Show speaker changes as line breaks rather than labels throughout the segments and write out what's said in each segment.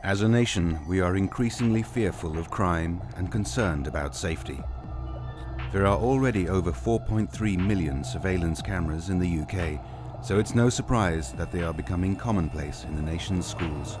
As a nation, we are increasingly fearful of crime and concerned about safety. There are already over 4.3 million surveillance cameras in the UK, so it's no surprise that they are becoming commonplace in the nation's schools.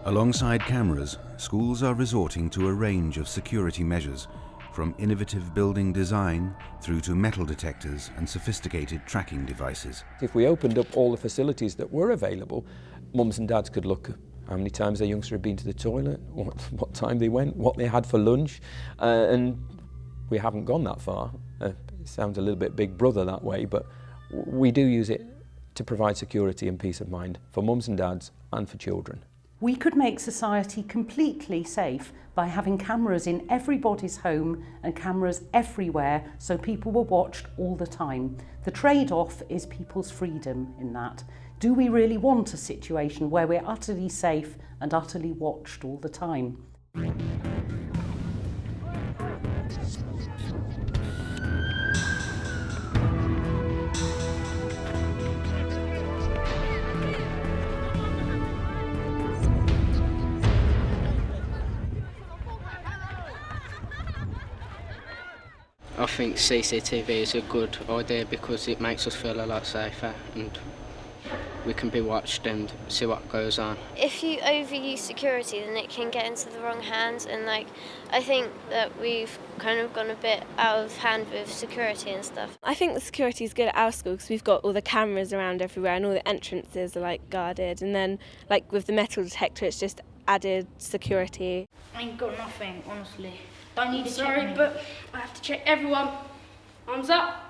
Alongside cameras, schools are resorting to a range of security measures, from innovative building design through to metal detectors and sophisticated tracking devices.
If we opened up all the facilities that were available, mums and dads could look how many times their youngster had been to the toilet, what time they went, what they had for lunch, and we haven't gone that far. It sounds a little bit Big Brother that way, but we do use it to provide security and peace of mind for mums and dads and for children.
We could make society completely safe by having cameras in everybody's home and cameras everywhere so people were watched all the time. The trade-off is people's freedom in that. Do we really want a situation where we're utterly safe and utterly watched all the time?
I think CCTV is a good idea because it makes us feel a lot safer and we can be watched and see what goes on.
If you overuse security, then it can get into the wrong hands, and I think that we've kind of gone a bit out of hand with security and stuff.
I think the security is good at our school because we've got all the cameras around everywhere and all the entrances are guarded, and then with the metal detector it's just added security.
I ain't got nothing, honestly. Don't need to check me. But I have to check everyone. Arms up.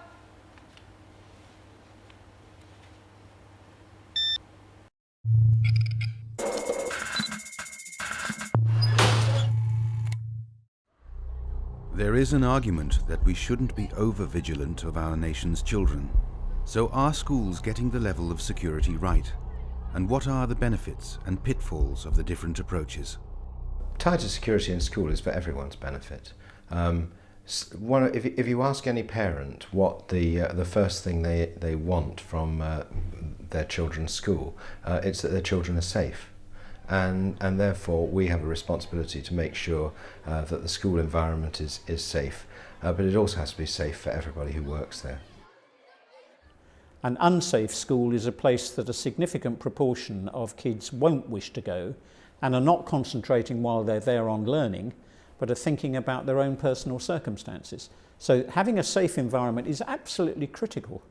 There is an argument that we shouldn't be over-vigilant of our nation's children. So are schools getting the level of security right? And what are the benefits and pitfalls of the different approaches?
Tighter security in school is for everyone's benefit. If you ask any parent what the first thing they want from their children's school, it's that their children are safe. And therefore we have a responsibility to make sure that the school environment is safe, but it also has to be safe for everybody who works there.
An unsafe school is a place that a significant proportion of kids won't wish to go and are not concentrating while they're there on learning, but are thinking about their own personal circumstances. So having a safe environment is absolutely critical.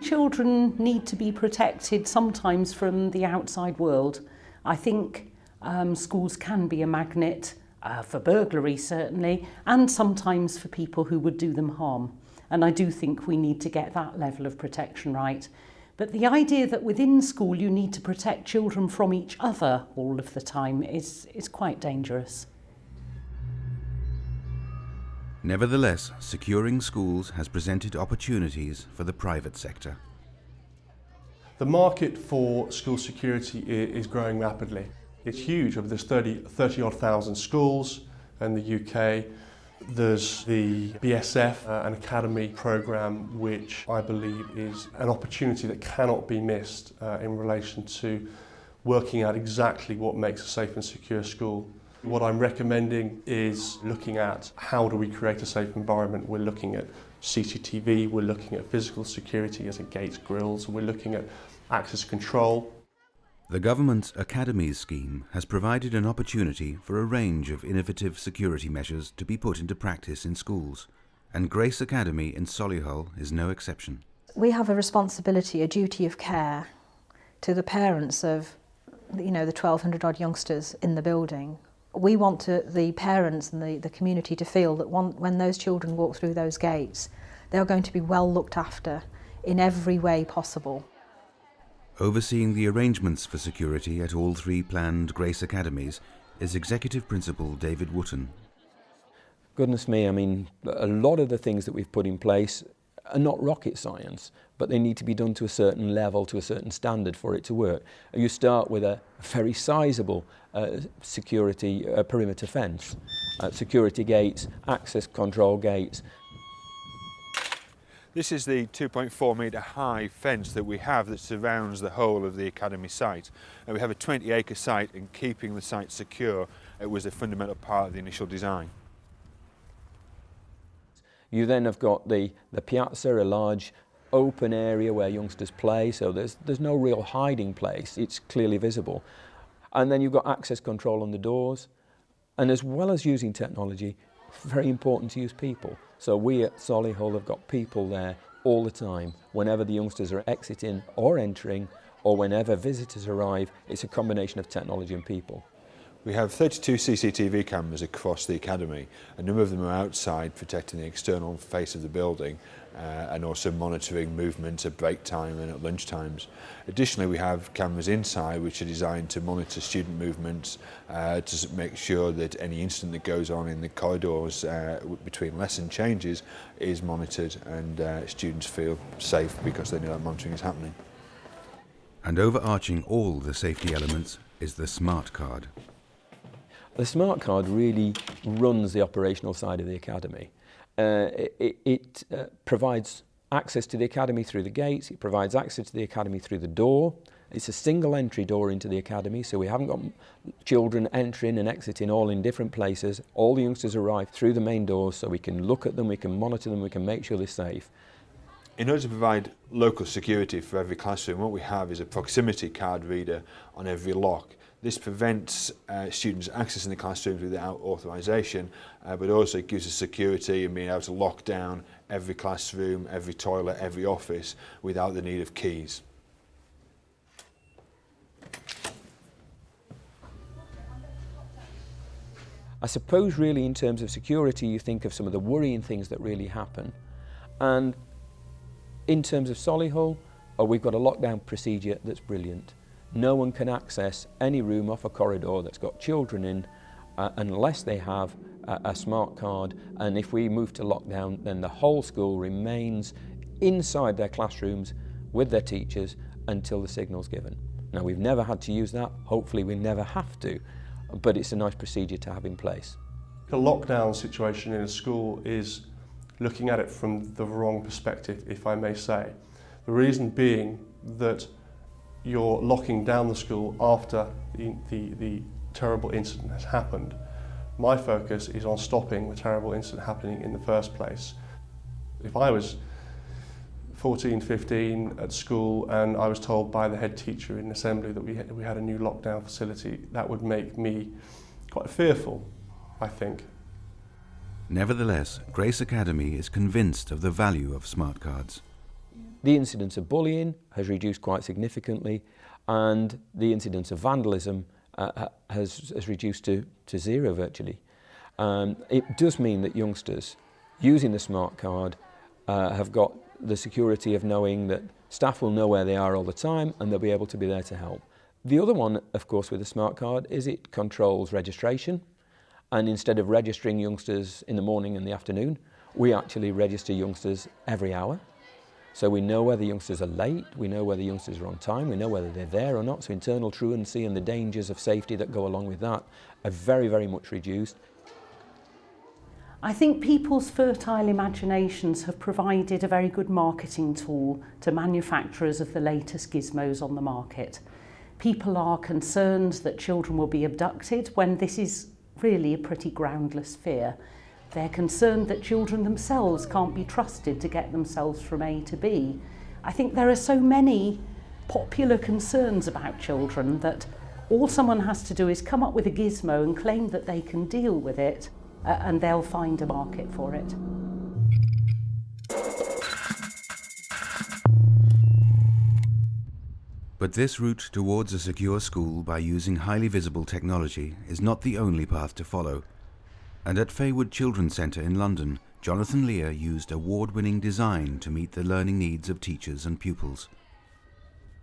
Children need to be protected sometimes from the outside world. I think schools can be a magnet for burglary certainly, and sometimes for people who would do them harm. And I do think we need to get that level of protection right. But the idea that within school you need to protect children from each other all of the time is quite dangerous.
Nevertheless, securing schools has presented opportunities for the private sector.
The market for school security is growing rapidly. It's huge. There's 30-odd thousand schools in the UK. There's the BSF, an academy programme, which I believe is an opportunity that cannot be missed in relation to working out exactly what makes a safe and secure school. What I'm recommending is looking at how do we create a safe environment. We're looking at CCTV, we're looking at physical security as in gates, grills, we're looking at access control.
The government's Academies scheme has provided an opportunity for a range of innovative security measures to be put into practice in schools, and Grace Academy in Solihull is no exception.
We have a responsibility, a duty of care to the parents of, the 1,200 odd youngsters in the building. We want the parents and the community to feel that when those children walk through those gates, they are going to be well looked after in every way possible.
Overseeing the arrangements for security at all three planned Grace Academies is Executive Principal David Wootton.
Goodness me, a lot of the things that we've put in place are not rocket science, but they need to be done to a certain level, to a certain standard for it to work. You start with a very sizable security perimeter fence, security gates, access control gates.
This is the 2.4 metre high fence that we have that surrounds the whole of the academy site. And we have a 20-acre site, and keeping the site secure was a fundamental part of the initial design.
You then have got the piazza, a large open area where youngsters play, so there's no real hiding place. It's clearly visible. And then you've got access control on the doors. And as well as using technology, very important to use people. So we at Solihull have got people there all the time. Whenever the youngsters are exiting or entering, or whenever visitors arrive, it's a combination of technology and people.
We have 32 CCTV cameras across the academy. A number of them are outside, protecting the external face of the building, and also monitoring movement at break time and at lunch times. Additionally, we have cameras inside which are designed to monitor student movements, to make sure that any incident that goes on in the corridors between lesson changes is monitored, and students feel safe because they know that monitoring is happening.
And overarching all the safety elements is the smart card.
The smart card really runs the operational side of the academy. It provides access to the academy through the gates, it provides access to the academy through the door. It's a single entry door into the academy, so we haven't got children entering and exiting all in different places. All the youngsters arrive through the main doors, so we can look at them, we can monitor them, we can make sure they're safe.
In order to provide local security for every classroom, what we have is a proximity card reader on every lock. This prevents students accessing the classrooms without authorisation, but also gives us security and being able to lock down every classroom, every toilet, every office without the need of keys.
I suppose really in terms of security you think of some of the worrying things that really happen, and in terms of Solihull, we've got a lockdown procedure that's brilliant. No one can access any room off a corridor that's got children in unless they have a smart card, and if we move to lockdown then the whole school remains inside their classrooms with their teachers until the signal's given. Now we've never had to use that, hopefully we never have to, but it's a nice procedure to have in place.
A lockdown situation in a school is looking at it from the wrong perspective, if I may say. The reason being that you're locking down the school after the terrible incident has happened. My focus is on stopping the terrible incident happening in the first place. If I was 14, 15 at school and I was told by the head teacher in assembly that we had a new lockdown facility, that would make me quite fearful, I think.
Nevertheless, Grace Academy is convinced of the value of smart cards.
The incidence of bullying has reduced quite significantly, and the incidence of vandalism has reduced to zero virtually. It does mean that youngsters using the smart card have got the security of knowing that staff will know where they are all the time and they'll be able to be there to help. The other one, of course, with the smart card is it controls registration, and instead of registering youngsters in the morning and the afternoon, we actually register youngsters every hour. So we know whether youngsters are late, we know whether youngsters are on time, we know whether they're there or not. So internal truancy and the dangers of safety that go along with that are very, very much reduced.
I think people's fertile imaginations have provided a very good marketing tool to manufacturers of the latest gizmos on the market. People are concerned that children will be abducted when this is really a pretty groundless fear. They're concerned that children themselves can't be trusted to get themselves from A to B. I think there are so many popular concerns about children that all someone has to do is come up with a gizmo and claim that they can deal with it, and they'll find a market for it.
But this route towards a secure school by using highly visible technology is not the only path to follow. And at Faywood Children's Centre in London, Jonathan Lear used award-winning design to meet the learning needs of teachers and pupils.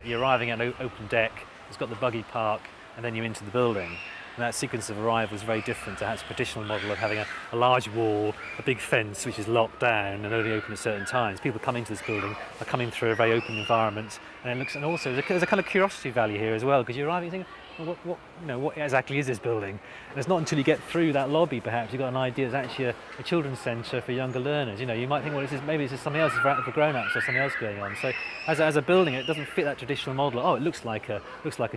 You're arriving at an open deck, it's got the buggy park, and then you're into the building. And that sequence of arrival is very different to perhaps a traditional model of having a large wall, a big fence which is locked down and only open at certain times. People come into this building are coming through a very open environment, and also there's a kind of curiosity value here as well, because you arrive and you think, well, what exactly is this building? And it's not until you get through that lobby, perhaps, you've got an idea it's actually a children's centre for younger learners. You might think, well, maybe this is something else for grown-ups or something else going on. So as a building, it doesn't fit that traditional model. Oh, it looks like a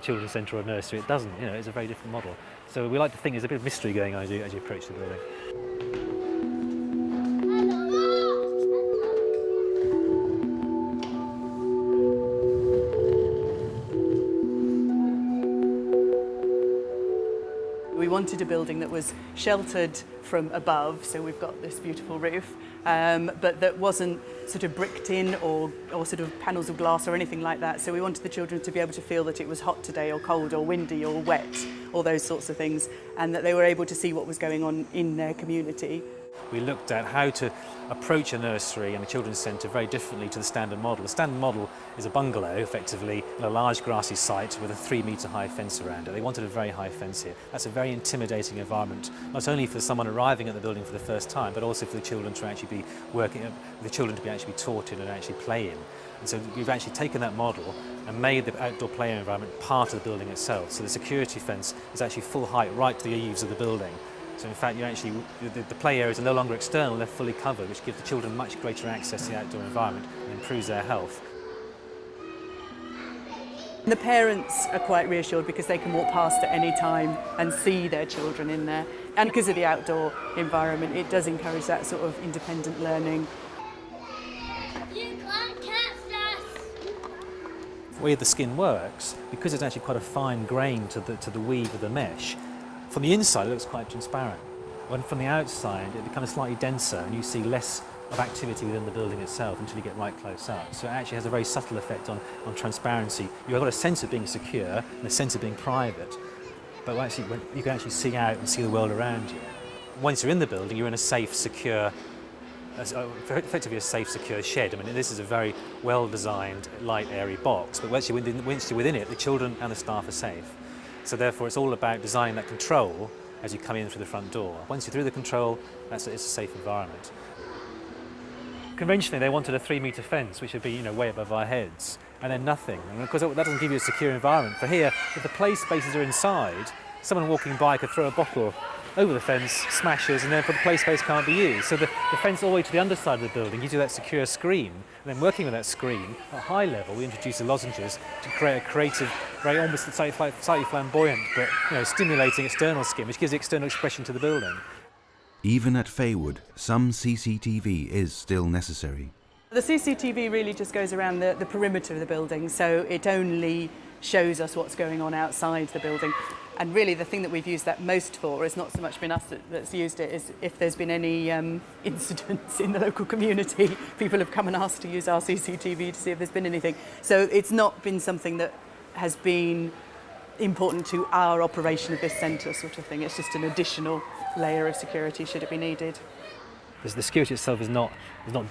children's centre or a nursery. It doesn't. It's a very different model. So we like to think there's a bit of mystery going on as you approach the building.
We wanted a building that was sheltered from above, so we've got this beautiful roof, but that wasn't sort of bricked in or sort of panels of glass or anything like that. So we wanted the children to be able to feel that it was hot today or cold or windy or wet, all those sorts of things, and that they were able to see what was going on in their community.
We looked at how to approach a nursery and a children's centre very differently to the standard model. The standard model is a bungalow, effectively, in a large grassy site with a 3-metre high fence around it. They wanted a very high fence here. That's a very intimidating environment, not only for someone arriving at the building for the first time, but also for the children to actually be actually taught in and actually play in. And so we've actually taken that model and made the outdoor play environment part of the building itself. So the security fence is actually full height right to the eaves of the building. So in fact, the play areas are no longer external, they're fully covered, which gives the children much greater access to the outdoor environment and improves their health.
The parents are quite reassured because they can walk past at any time and see their children in there. And because of the outdoor environment, it does encourage that sort of independent learning.
You can't catch us!
The way the skin works, because it's actually quite a fine grain to the weave of the mesh, from the inside it looks quite transparent. When from the outside it becomes slightly denser and you see less of activity within the building itself until you get right close up. So it actually has a very subtle effect on transparency. You've got a sense of being secure and a sense of being private, but actually you can actually see out and see the world around you. Once you're in the building, you're in a safe, secure, effectively a safe, secure shed. I mean, this is a very well-designed, light, airy box, but once you're within it, the children and the staff are safe. So therefore, it's all about designing that control as you come in through the front door. Once you're through the control, it's a safe environment. Conventionally, they wanted a 3-metre fence, which would be way above our heads, and then nothing. And of course, that doesn't give you a secure environment. For here, if the play spaces are inside, someone walking by could throw a bottle over the fence, smashes, and therefore the play space can't be used. So the fence all the way to the underside of the building gives you that secure screen. And then working with that screen, at high level, we introduce the lozenges to create a creative, very almost slightly flamboyant, but stimulating external skin, which gives external expression to the building.
Even at Faywood, some CCTV is still necessary.
The CCTV really just goes around the perimeter of the building, so it only shows us what's going on outside the building. And really the thing that we've used that most for is not so much been us that's used it, is if there's been any incidents in the local community, people have come and asked to use our CCTV to see if there's been anything. So it's not been something that has been important to our operation of this centre sort of thing. It's just an additional layer of security should it be needed.
The security itself is not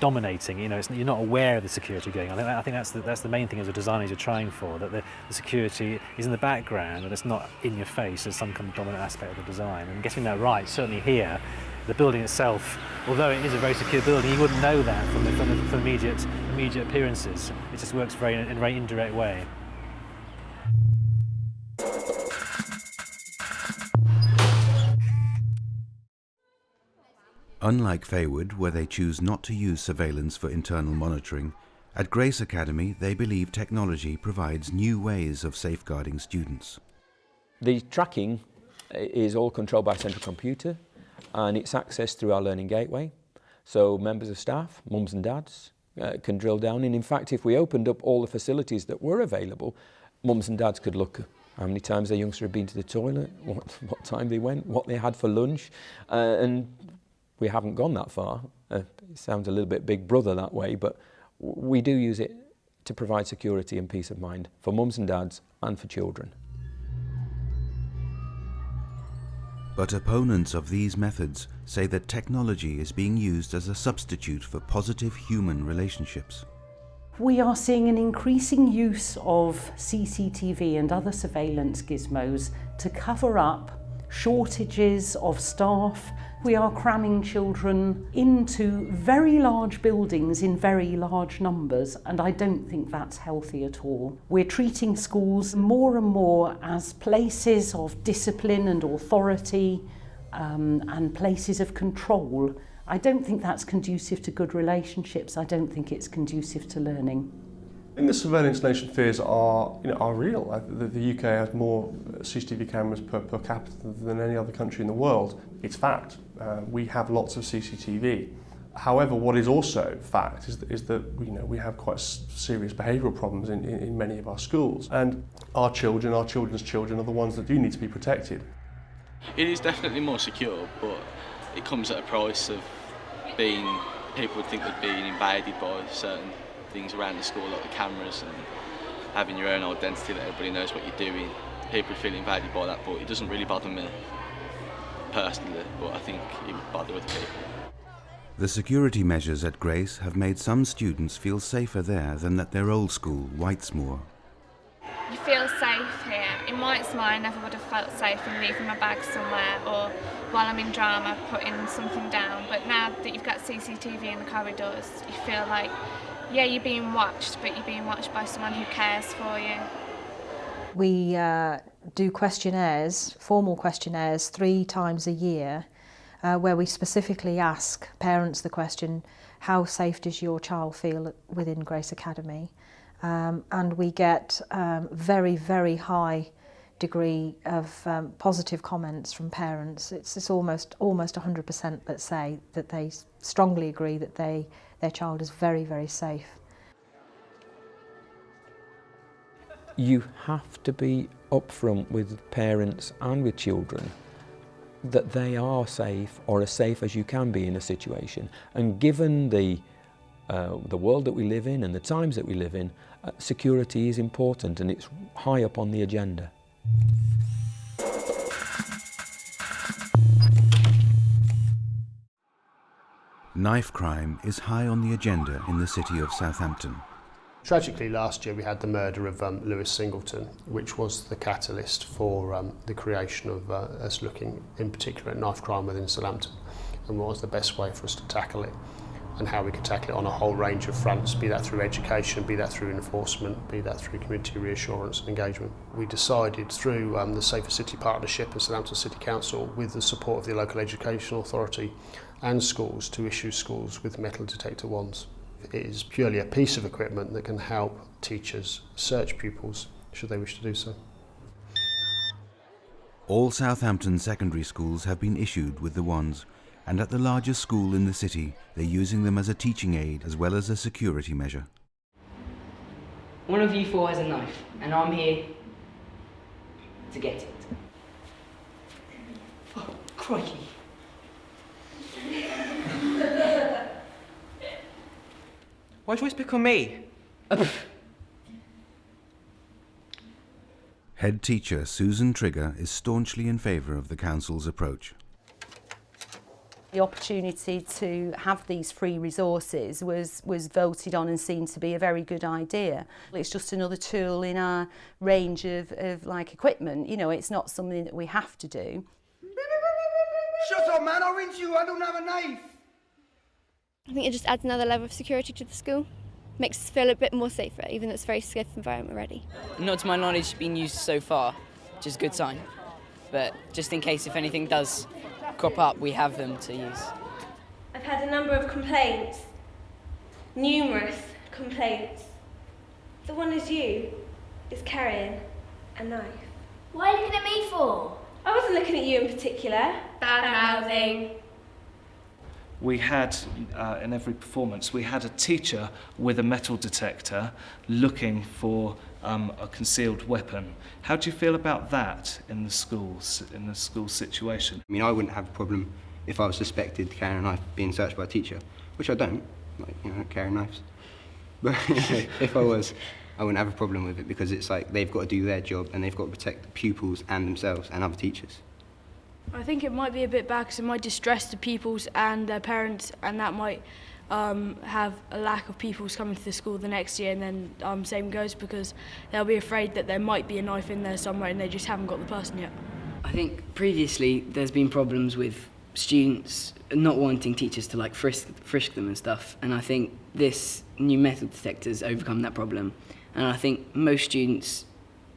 dominating. You're not aware of the security going on. I think that's the main thing as a designer you're trying for, that the security is in the background and it's not in your face as some kind of dominant aspect of the design. And getting that right, certainly here, the building itself, although it is a very secure building, you wouldn't know that from the immediate appearances. It just works in a very indirect way.
Unlike Faywood, where they choose not to use surveillance for internal monitoring, at Grace Academy they believe technology provides new ways of safeguarding students.
The tracking is all controlled by a central computer and it's accessed through our learning gateway. So members of staff, mums and dads, can drill down, and in fact if we opened up all the facilities that were available, mums and dads could look at how many times their youngster had been to the toilet, what time they went, what they had for lunch, and we haven't gone that far. It sounds a little bit Big Brother that way, but we do use it to provide security and peace of mind for mums and dads and for children.
But opponents of these methods say that technology is being used as a substitute for positive human relationships.
We are seeing an increasing use of CCTV and other surveillance gizmos to cover up shortages of staff. We are cramming children into very large buildings in very large numbers, and I don't think that's healthy at all. We're treating schools more and more as places of discipline and authority and places of control. I don't think that's conducive to good relationships. I don't think it's conducive to learning.
I think the surveillance nation fears are real. The UK has more CCTV cameras per capita than any other country in the world. It's fact. We have lots of CCTV. However, what is also fact is that we have quite serious behavioural problems in many of our schools, and our children's children are the ones that do need to be protected.
It is definitely more secure, but it comes at a price of people would think they're being invaded by certain things around the school, like the cameras, and having your own identity that everybody knows what you're doing. People feel invaded by that, but it doesn't really bother me personally, but I think it would bother other people.
The security measures at Grace have made some students feel safer there than at their old school, Whitesmoor.
You feel safe here. In Whitesmoor, I never would have felt safe in leaving my bag somewhere, or while I'm in drama putting something down. But now that you've got CCTV in the corridors, you feel like, yeah, you're being watched, but you're being watched by someone who cares for you.
We do questionnaires, formal questionnaires, 3 times a year, where we specifically ask parents the question, how safe does your child feel within Grace Academy? And we get very, very high degree of positive comments from parents. It's almost 100% that say that they strongly agree that their child is very, very safe.
You have to be upfront with parents and with children that they are safe, or as safe as you can be in a situation. And given the world that we live in and the times that we live in, security is important and it's high up on the agenda.
Knife crime is high on the agenda in the city of Southampton.
Tragically, last year we had the murder of Lewis Singleton, which was the catalyst for the creation of us looking in particular at knife crime within Southampton and what was the best way for us to tackle it and how we could tackle it on a whole range of fronts, be that through education, be that through enforcement, be that through community reassurance and engagement. We decided through the Safer City Partnership and Southampton City Council, with the support of the local educational authority and schools, to issue schools with metal detector wands. It is purely a piece of equipment that can help teachers search pupils should they wish to do so.
All Southampton secondary schools have been issued with the wands, and at the largest school in the city, they're using them as a teaching aid as well as a security measure.
One of you 4 has a knife, and I'm here to get it. Oh, crikey. Why'd you always pick on me?
Head teacher Susan Trigger is staunchly in favour of the council's approach.
The opportunity to have these free resources was voted on and seen to be a very good idea. It's just another tool in our range of like equipment. You know, it's not something that we have to do.
Shut up, man! I'll rinse you. I don't have a knife.
I think it just adds another level of security to the school. Makes us feel a bit more safer, even though it's a very safe environment already.
Not to my knowledge been used so far, which is a good sign. But just in case if anything does crop up, we have them to use.
I've had a number of complaints. Numerous complaints. The one is you is carrying a knife.
What are you looking at me for?
I wasn't looking at you in particular.
Bad-mouthing.
We had, in every performance, we had a teacher with a metal detector looking for a concealed weapon. How do you feel about that in the school situation?
I mean, I wouldn't have a problem if I was suspected carrying a knife being searched by a teacher, which I don't. Like, you know, I don't carry knives. But if I was, I wouldn't have a problem with it, because it's like they've got to do their job and they've got to protect the pupils and themselves and other teachers.
I think it might be a bit bad because it might distress the pupils and their parents, and that might have a lack of pupils coming to the school the next year, and then same goes because they'll be afraid that there might be a knife in there somewhere and they just haven't got the person yet.
I think previously there's been problems with students not wanting teachers to like frisk them and stuff, and I think this new metal detector's overcome that problem, and I think most students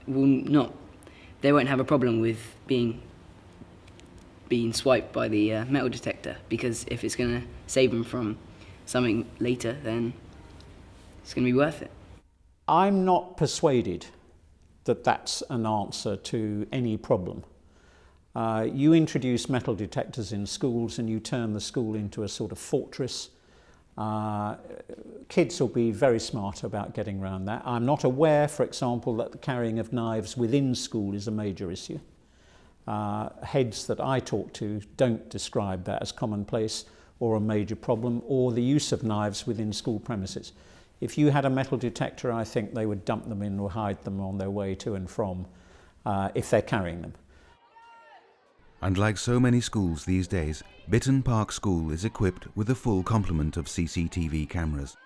they won't have a problem with being swiped by the metal detector, because if it's going to save them from something later, then it's going to be worth it.
I'm not persuaded that that's an answer to any problem. You introduce metal detectors in schools and you turn the school into a sort of fortress. Kids will be very smart about getting around that. I'm not aware, for example, that the carrying of knives within school is a major issue. Heads that I talk to don't describe that as commonplace or a major problem, or the use of knives within school premises. If you had a metal detector, I think they would dump them in or hide them on their way to and from, if they're carrying them.
And like so many schools these days, Bitton Park School is equipped with a full complement of CCTV cameras.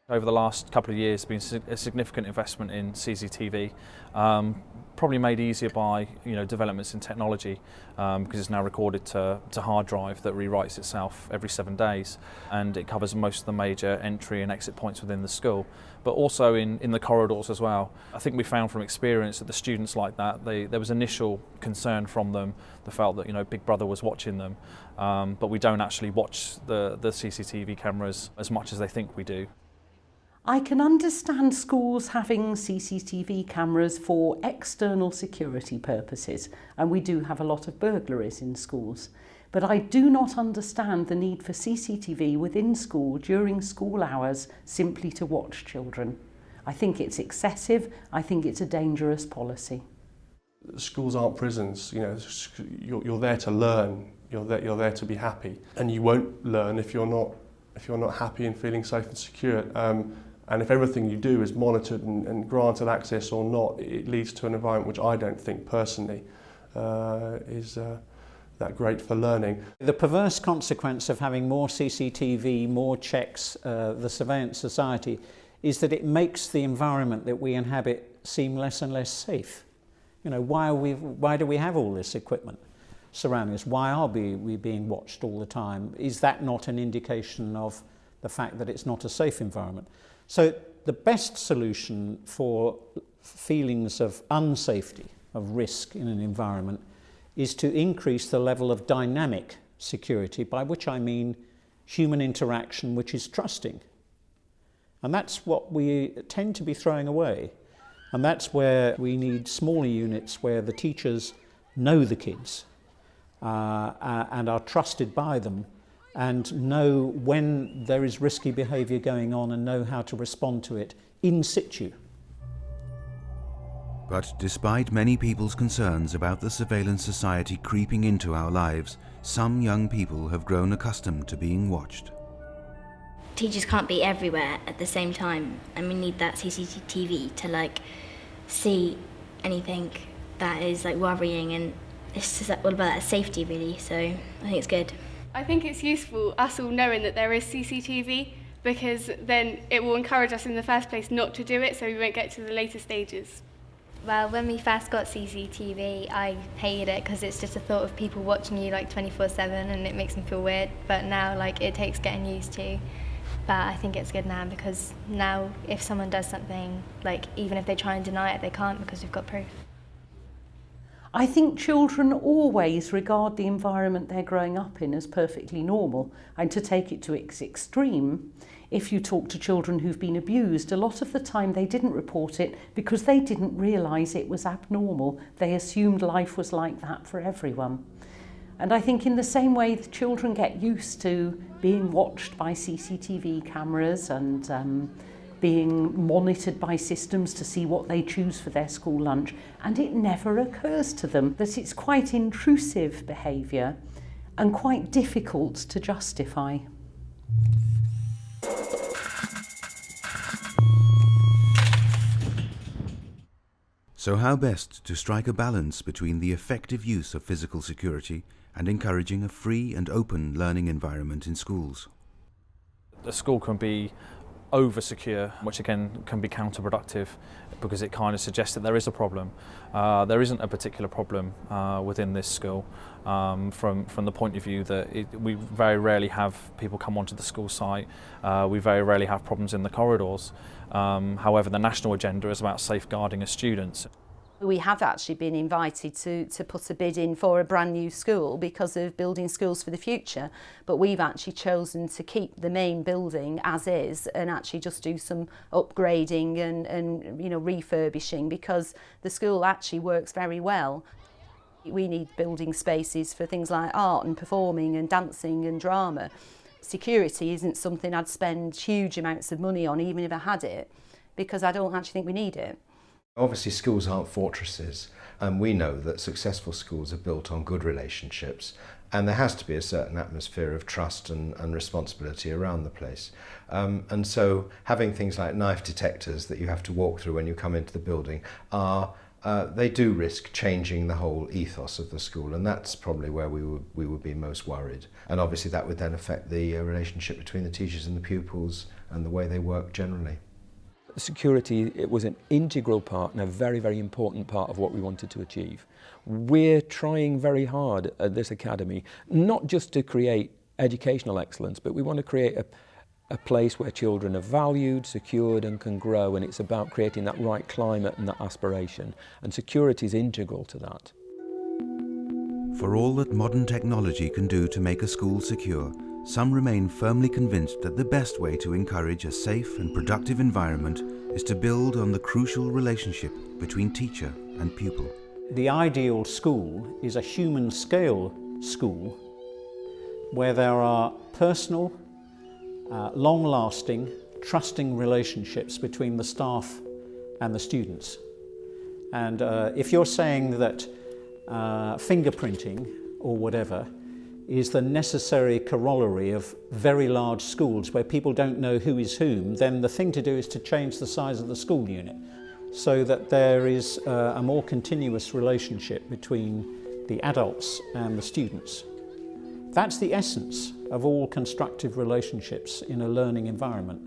Over the last couple of years, there's been a significant investment in CCTV, probably made easier by developments in technology, because it's now recorded to hard drive that rewrites itself every 7 days, and it covers most of the major entry and exit points within the school, but also in the corridors as well. I think we found from experience that the students like that, there was initial concern from them. They felt that Big Brother was watching them, but we don't actually watch the CCTV cameras as much as they think we do.
I can understand schools having CCTV cameras for external security purposes, and we do have a lot of burglaries in schools. But I do not understand the need for CCTV within school during school hours simply to watch children. I think it's excessive. I think it's a dangerous policy.
Schools aren't prisons. You're there to learn. You're there to be happy, and you won't learn if you're not happy and feeling safe and secure. And if everything you do is monitored and granted access or not, it leads to an environment which I don't think personally is that great for learning.
The perverse consequence of having more CCTV, more checks, the surveillance society, is that it makes the environment that we inhabit seem less and less safe. Why do we have all this equipment surrounding us? Why are we being watched all the time? Is that not an indication of the fact that it's not a safe environment? So the best solution for feelings of unsafety, of risk in an environment, is to increase the level of dynamic security, by which I mean human interaction which is trusting. And that's what we tend to be throwing away. And that's where we need smaller units where the teachers know the kids and are trusted by them, and know when there is risky behaviour going on and know how to respond to it in situ.
But despite many people's concerns about the surveillance society creeping into our lives, some young people have grown accustomed to being watched.
Teachers can't be everywhere at the same time, and we need that CCTV to see anything that is worrying, and it's just all about that safety really, so I think it's good.
I think it's useful, us all knowing that there is CCTV, because then it will encourage us in the first place not to do it, so we won't get to the later stages.
Well, when we first got CCTV, I hated it because it's just a thought of people watching you 24/7, and it makes them feel weird. But now, it takes getting used to. But I think it's good now, because now if someone does something, even if they try and deny it, they can't, because we've got proof.
I think children always regard the environment they're growing up in as perfectly normal, and to take it to its extreme, if you talk to children who've been abused, a lot of the time they didn't report it because they didn't realise it was abnormal. They assumed life was like that for everyone. And I think in the same way the children get used to being watched by CCTV cameras and being monitored by systems to see what they choose for their school lunch, and it never occurs to them that it's quite intrusive behaviour and quite difficult to justify.
So how best to strike a balance between the effective use of physical security and encouraging a free and open learning environment in schools?
The school can be over secure, which again can be counterproductive because it kind of suggests that there is a problem. There isn't a particular problem within this school from the point of view that we very rarely have people come onto the school site. We very rarely have problems in the corridors. However, the national agenda is about safeguarding as students.
We have actually been invited to put a bid in for a brand new school because of building schools for the future, but we've actually chosen to keep the main building as is and actually just do some upgrading and you know, refurbishing, because the school actually works very well. We need building spaces for things like art and performing and dancing and drama. Security isn't something I'd spend huge amounts of money on, even if I had it, because I don't actually think we need it.
Obviously schools aren't fortresses, and we know that successful schools are built on good relationships, and there has to be a certain atmosphere of trust and responsibility around the place. And so having things like knife detectors that you have to walk through when you come into the building they do risk changing the whole ethos of the school, and that's probably where we would be most worried. And obviously that would then affect the relationship between the teachers and the pupils and the way they work generally.
Security, it was an integral part and a very, very important part of what we wanted to achieve. We're trying very hard at this academy, not just to create educational excellence, but we want to create a place where children are valued, secured and can grow, and it's about creating that right climate and that aspiration, and security is integral to that.
For all that modern technology can do to make a school secure, some remain firmly convinced that the best way to encourage a safe and productive environment is to build on the crucial relationship between teacher and pupil.
The ideal school is a human scale school where there are personal, long-lasting, trusting relationships between the staff and the students. And if you're saying that fingerprinting or whatever is the necessary corollary of very large schools where people don't know who is whom, then the thing to do is to change the size of the school unit so that there is a more continuous relationship between the adults and the students. That's the essence of all constructive relationships in a learning environment.